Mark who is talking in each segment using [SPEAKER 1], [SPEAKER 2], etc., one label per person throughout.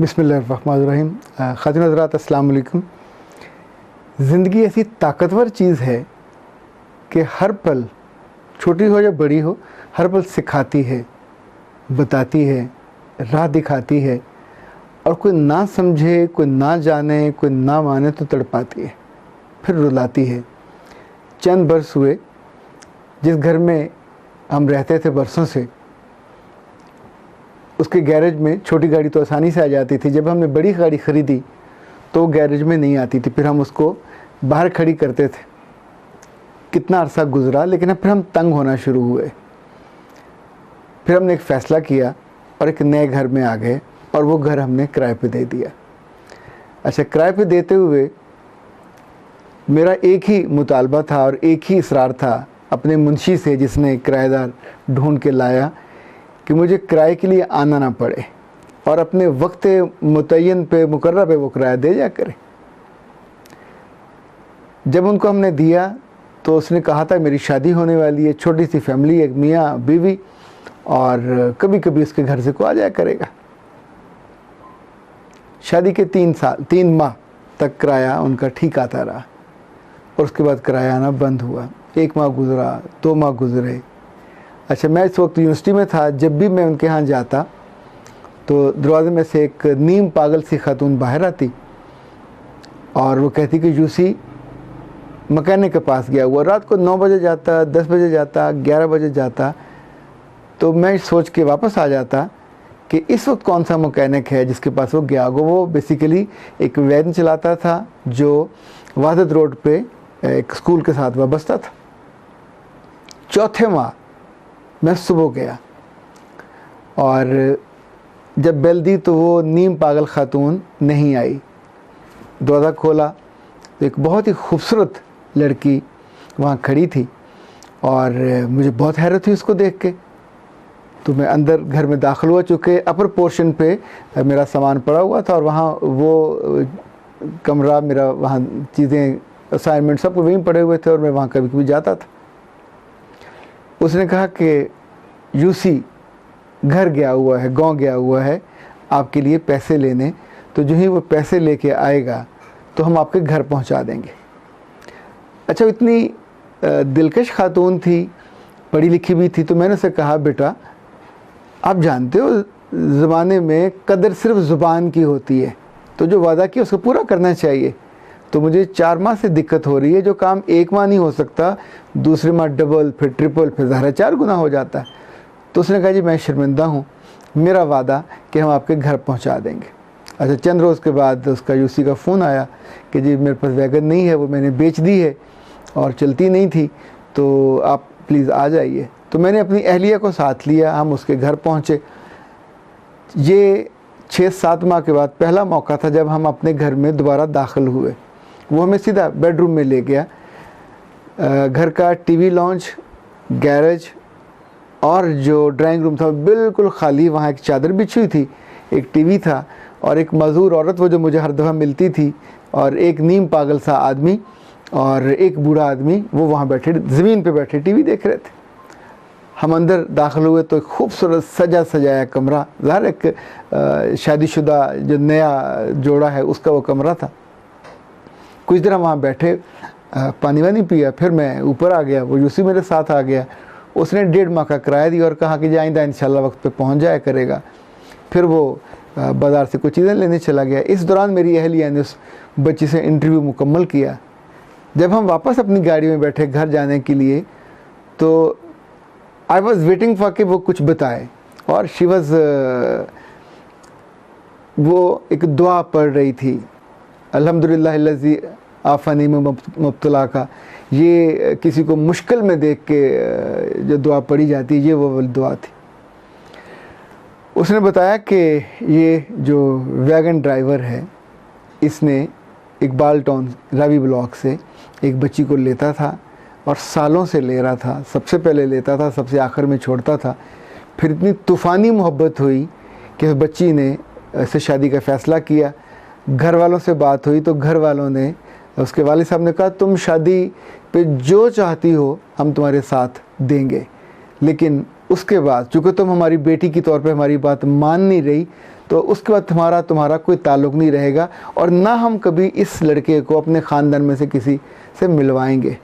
[SPEAKER 1] बिस्मिल्लाहिर्रहमानिर्रहीम। ख़ातिन हज़रात अस्सलाम वालेकुम। ज़िंदगी ऐसी ताकतवर चीज़ है कि हर पल, छोटी हो या बड़ी हो, हर पल सिखाती है, बताती है, राह दिखाती है और कोई ना समझे, कोई ना जाने, कोई ना माने तो तड़पाती है, फिर रुलाती है। चंद बरस हुए जिस घर में हम रहते थे बरसों से, उसके गैरेज में छोटी गाड़ी तो आसानी से आ जाती थी। जब हमने बड़ी गाड़ी ख़रीदी तो गैरेज में नहीं आती थी, फिर हम उसको बाहर खड़ी करते थे। कितना अरसा गुज़रा, लेकिन फिर हम तंग होना शुरू हुए। फिर हमने एक फ़ैसला किया और एक नए घर में आ गए और वो घर हमने किराए पे दे दिया। अच्छा, किराए पे देते हुए मेरा एक ही मुतालबा था और एक ही इसरार था अपने मुंशी से, जिसने किराएदार ढूंढ के लाया, कि मुझे किराए के लिए आना ना पड़े और अपने वक्त मुतय्यन पे, मुकर्रर पे वो किराया दे जा करे। जब उनको हमने दिया तो उसने कहा था मेरी शादी होने वाली है, छोटी सी फैमिली, एक मियाँ बीवी, और कभी कभी उसके घर से को आ जाया करेगा। शादी के 3 माह तक किराया उनका ठीक आता रहा और उसके बाद किराया आना बंद हुआ। 1 माह गुजरा, 2 माह गुजरे। अच्छा, मैं इस वक्त यूनिवर्सिटी में था। जब भी मैं उनके यहाँ जाता तो दरवाजे में से एक नीम पागल सी खातून बाहर आती और वो कहती कि यूसी मकैनिक के पास गया हुआ। रात को 9 बजे जाता, 10 बजे जाता, 11 बजे जाता। तो मैं सोच के वापस आ जाता कि इस वक्त कौन सा मकैनिक है जिसके पास वो गया होगा। वो बेसिकली एक वैन चलाता था जो वादत रोड पे एक स्कूल के साथ वाबस्ता था। चौथे माह मैं सुबह गया और जब बेल दी तो वो नीम पागल खातून नहीं आई। दरवाज़ा खोला तो एक बहुत ही खूबसूरत लड़की वहाँ खड़ी थी और मुझे बहुत हैरत हुई उसको देख के। तो मैं अंदर घर में दाखिल हुआ। चूँकि अपर पोर्शन पे मेरा सामान पड़ा हुआ था और वहाँ वो कमरा मेरा, वहाँ चीज़ें, असाइनमेंट सब वहीं पड़े हुए थे और मैं वहाँ कभी कभी जाता था। उसने कहा कि यूसी घर गया हुआ है, गांव गया हुआ है आपके लिए पैसे लेने, तो जो ही वो पैसे लेके आएगा तो हम आपके घर पहुंचा देंगे। अच्छा, इतनी दिलकश खातून थी, पढ़ी लिखी भी थी। तो मैंने उसे कहा, बेटा आप जानते हो ज़माने में कदर सिर्फ ज़ुबान की होती है, तो जो वादा किया उसको पूरा करना चाहिए। तो मुझे 4 माह से दिक्कत हो रही है। जो काम 1 माह नहीं हो सकता, दूसरे माह डबल, फिर ट्रिपल, फिर ज़ाहिर 4 गुना हो जाता है। तो उसने कहा, जी मैं शर्मिंदा हूँ, मेरा वादा कि हम आपके घर पहुँचा देंगे। अच्छा, चंद रोज़ के बाद उसका यूसी का फ़ोन आया कि जी मेरे पास वैगन नहीं है, वो मैंने बेच दी है और चलती नहीं थी, तो आप प्लीज़ आ जाइए। तो मैंने अपनी अहलिया को साथ लिया, हम उसके घर पहुँचे। ये 6-7 माह के बाद पहला मौका था जब हम अपने घर में दोबारा दाखिल हुए। वो हमें सीधा बेडरूम में ले गया। घर का टीवी लॉन्च, गैरेज और जो ड्राइंग रूम था बिल्कुल खाली। वहाँ एक चादर बिछी हुई थी, एक टीवी था और एक मज़दूर औरत, वो जो मुझे हर दफ़ा मिलती थी, और एक नीम पागल सा आदमी और एक बूढ़ा आदमी, वो वहाँ बैठे ज़मीन पे बैठे टीवी देख रहे थे। हम अंदर दाखिल हुए तो एक खूबसूरत सजा सजाया कमरा, ज़ाहिर एक शादीशुदा जो नया जोड़ा है उसका वो कमरा था। कुछ देर हम वहाँ बैठे, पानी वानी पिया, फिर मैं ऊपर आ गया। वो यूसी मेरे साथ आ गया। उसने 1.5 माह का किराया दिया और कहा कि आइंदा इंशाल्लाह वक्त पे पहुँच जाया करेगा। फिर वो बाज़ार से कुछ चीज़ें लेने चला गया। इस दौरान मेरी अहलिया ने उस बच्ची से इंटरव्यू मुकम्मल किया। जब हम वापस अपनी गाड़ी में बैठे घर जाने के लिए तो आई वॉज़ वेटिंग फॉर कि वो कुछ बताए, और शी वॉज़, वो एक दुआ पढ़ रही थी, अल्हम्दुलिल्लाह लज़ी आफ़नी में मुब्तला का। ये किसी को मुश्किल में देख के जो दुआ पढ़ी जाती है, ये वो दुआ थी। उसने बताया कि ये जो वैगन ड्राइवर है, इसने इकबाल टाउन रावी ब्लॉक से एक बच्ची को लेता था और सालों से ले रहा था। सबसे पहले लेता था, सबसे आखिर में छोड़ता था। फिर इतनी तूफ़ानी मोहब्बत हुई कि उस बच्ची ने इससे शादी का फ़ैसला किया। घर वालों से बात हुई तो घर वालों ने, उसके वालिद साहब ने कहा, तुम शादी पे जो चाहती हो हम तुम्हारे साथ देंगे, लेकिन उसके बाद चूँकि तुम हमारी बेटी के तौर पे हमारी बात मान नहीं रही, तो उसके बाद तुम्हारा कोई ताल्लुक़ नहीं रहेगा और ना हम कभी इस लड़के को अपने ख़ानदान में से किसी से मिलवाएंगे।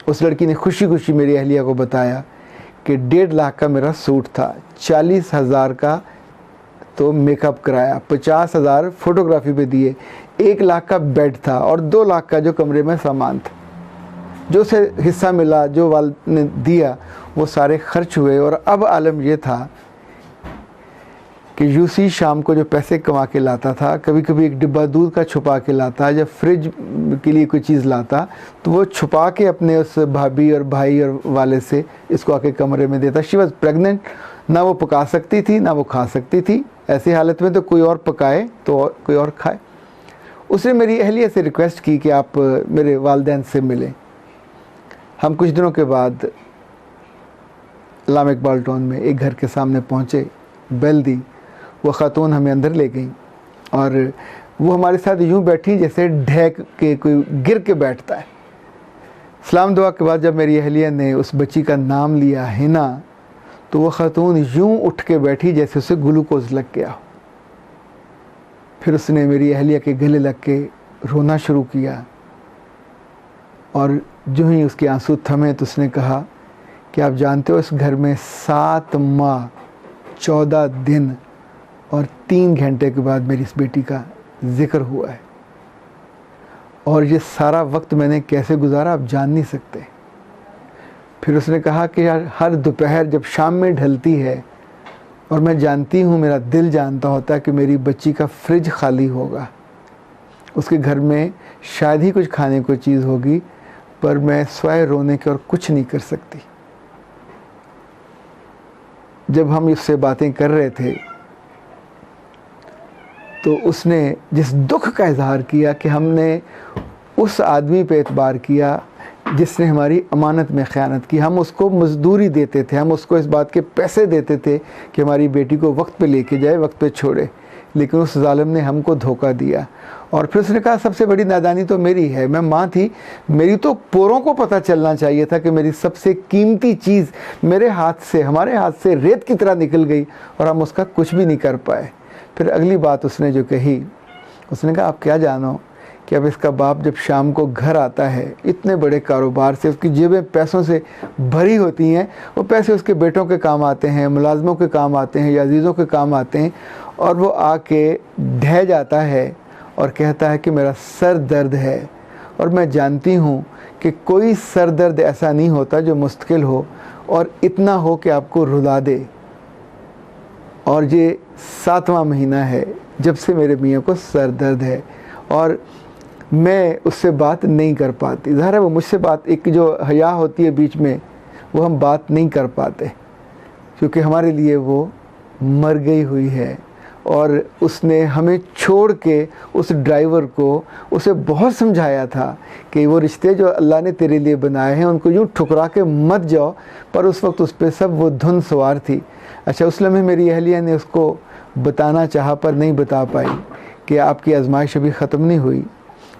[SPEAKER 1] उस लड़की ने खुशी खुशी मेरी अहलिया को बताया कि 1.5 लाख का मेरा सूट था, 40,000 का तो मेकअप कराया, 50,000 फ़ोटोग्राफी पे दिए, 1 लाख का बेड था और 2 लाख का जो कमरे में सामान था। जो से हिस्सा मिला, जो वाल ने दिया, वो सारे खर्च हुए। और अब आलम ये था कि यूसी शाम को जो पैसे कमा के लाता था, कभी कभी एक डिब्बा दूध का छुपा के लाता, जब फ्रिज के लिए कोई चीज़ लाता तो वो छुपा के अपने उस भाभी और भाई और वाले से इसको आके कमरे में देता। शी वॉज प्रेग्नेंट, ना वो पका सकती थी ना वो खा सकती थी। ऐसी हालत में तो कोई और पकाए तो कोई और खाए। उसने मेरी अहलिया से रिक्वेस्ट की कि आप मेरे वालिदैन से मिलें। हम कुछ दिनों के बाद लाम इकबाल टाउन में एक घर के सामने पहुँचे, बेल दी, वो ख़ातून हमें अंदर ले गई और वो हमारे साथ यूँ बैठी जैसे ढेक के कोई गिर के बैठता है। सलाम दुआ के बाद जब मेरी अहलिया ने उस बच्ची का नाम लिया हिना, तो वो ख़ातून यूँ उठ के बैठी जैसे उसे ग्लूकोज लग गया। फिर उसने मेरी अहलिया के गले लग के रोना शुरू किया और जो ही उसके आंसू थमे तो उसने कहा कि आप जानते हो, इस घर में 7 माह 14 दिन और 3 घंटे के बाद मेरी इस बेटी का जिक्र हुआ है और ये सारा वक्त मैंने कैसे गुजारा आप जान नहीं सकते। फिर उसने कहा कि यार, हर दोपहर जब शाम में ढलती है और मैं जानती हूँ, मेरा दिल जानता होता है कि मेरी बच्ची का फ्रिज खाली होगा, उसके घर में शायद ही कुछ खाने को चीज़ होगी, पर मैं स्वयं रोने के और कुछ नहीं कर सकती। जब हम इससे बातें कर रहे थे तो उसने जिस दुख का इजहार किया कि हमने उस आदमी पे एतबार किया जिसने हमारी अमानत में ख़यानत की। हम उसको मजदूरी देते थे, हम उसको इस बात के पैसे देते थे कि हमारी बेटी को वक्त पे लेके जाए, वक्त पे छोड़े, लेकिन उस जालिम ने हमको धोखा दिया। और फिर उसने कहा सबसे बड़ी नादानी तो मेरी है, मैं माँ थी, मेरी तो पोरों को पता चलना चाहिए था कि मेरी सबसे कीमती चीज़ मेरे हाथ से, हमारे हाथ से रेत की तरह निकल गई और हम उसका कुछ भी नहीं कर पाए। फिर अगली बात उसने जो कही, उसने कहा आप क्या जानो कि अब इसका बाप जब शाम को घर आता है इतने बड़े कारोबार से, उसकी जेबें पैसों से भरी होती हैं, वो पैसे उसके बेटों के काम आते हैं, मुलाजमों के काम आते हैं या अजीज़ों के काम आते हैं, और वो आके ढह जाता है और कहता है कि मेरा सर दर्द है। और मैं जानती हूँ कि कोई सर दर्द ऐसा नहीं होता जो मुश्किल हो और इतना हो कि आपको रुला दे। और ये 7वां महीना है जब से मेरे मियाँ को सर दर्द है और मैं उससे बात नहीं कर पाती। ज़ाहिर है वो मुझसे बात, एक जो हया होती है बीच में, वो हम बात नहीं कर पाते क्योंकि हमारे लिए वो मर गई हुई है। और उसने हमें छोड़ के उस ड्राइवर को, उसे बहुत समझाया था कि वो रिश्ते जो अल्लाह ने तेरे लिए बनाए हैं उनको यूँ ठुकरा के मत जाओ, पर उस वक्त उस पर सब वो धुन सवार थी। अच्छा, उस लम्हे मेरी अहलिया ने उसको बताना चाहा पर नहीं बता पाई कि आपकी आजमाइश अभी ख़त्म नहीं हुई,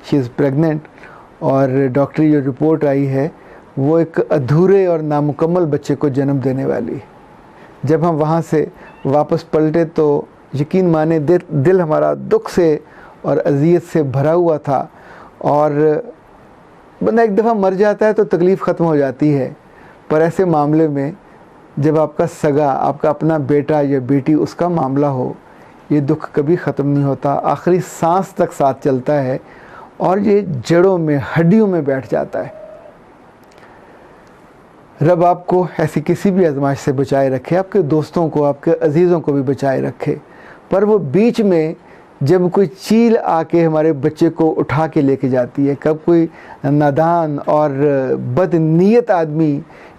[SPEAKER 1] शी इज़ प्रेग्नेंट, और डॉक्टरी जो रिपोर्ट आई है वो एक अधूरे और नामुकम्मल बच्चे को जन्म देने वाली है। जब हम वहाँ से वापस पलटे तो यकीन माने दिल हमारा दुख से और अज़ियत से भरा हुआ था। और बंदा एक दफ़ा मर जाता है तो तकलीफ़ ख़त्म हो जाती है, पर ऐसे मामले में जब आपका सगा, आपका अपना बेटा या बेटी, उसका मामला हो, ये दुख कभी ख़त्म नहीं होता, आखिरी सांस तक साथ चलता है और ये जड़ों में, हड्डियों में बैठ जाता है। रब आपको ऐसी किसी भी आजमाइश से बचाए रखे, आपके दोस्तों को, आपके अजीज़ों को भी बचाए रखे। पर वो बीच में जब कोई चील आके हमारे बच्चे को उठा के लेके जाती है, कब कोई नादान और बदनीयत आदमी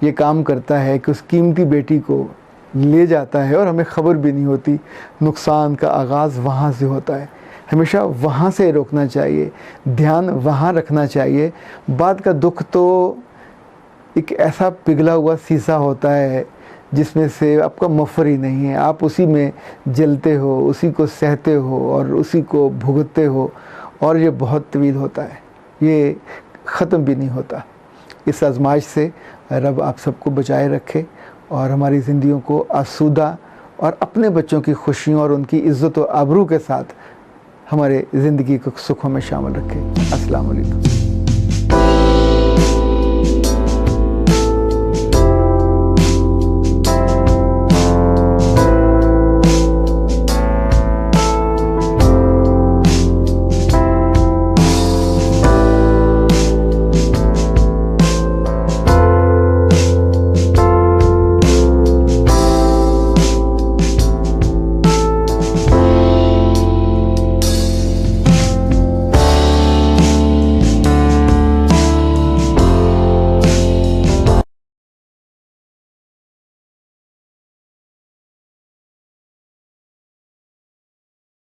[SPEAKER 1] ये काम करता है कि उस कीमती बेटी को ले जाता है और हमें ख़बर भी नहीं होती, नुकसान का आगाज़ वहाँ से होता है। हमेशा वहाँ से रोकना चाहिए, ध्यान वहाँ रखना चाहिए। बाद का दुख तो एक ऐसा पिघला हुआ शीशा होता है जिसमें से आपका मफ़र ही नहीं है, आप उसी में जलते हो, उसी को सहते हो और उसी को भुगतते हो, और ये बहुत तवील होता है, ये ख़त्म भी नहीं होता। इस आजमाइश से रब आप सबको बचाए रखे और हमारी ज़िंदगियों को आसूदा और अपने बच्चों की खुशियों और उनकी इज़्ज़त और आबरू के साथ हमारे ज़िंदगी को सुखों में शामिल रखे। अस्सलाम वालेकुम।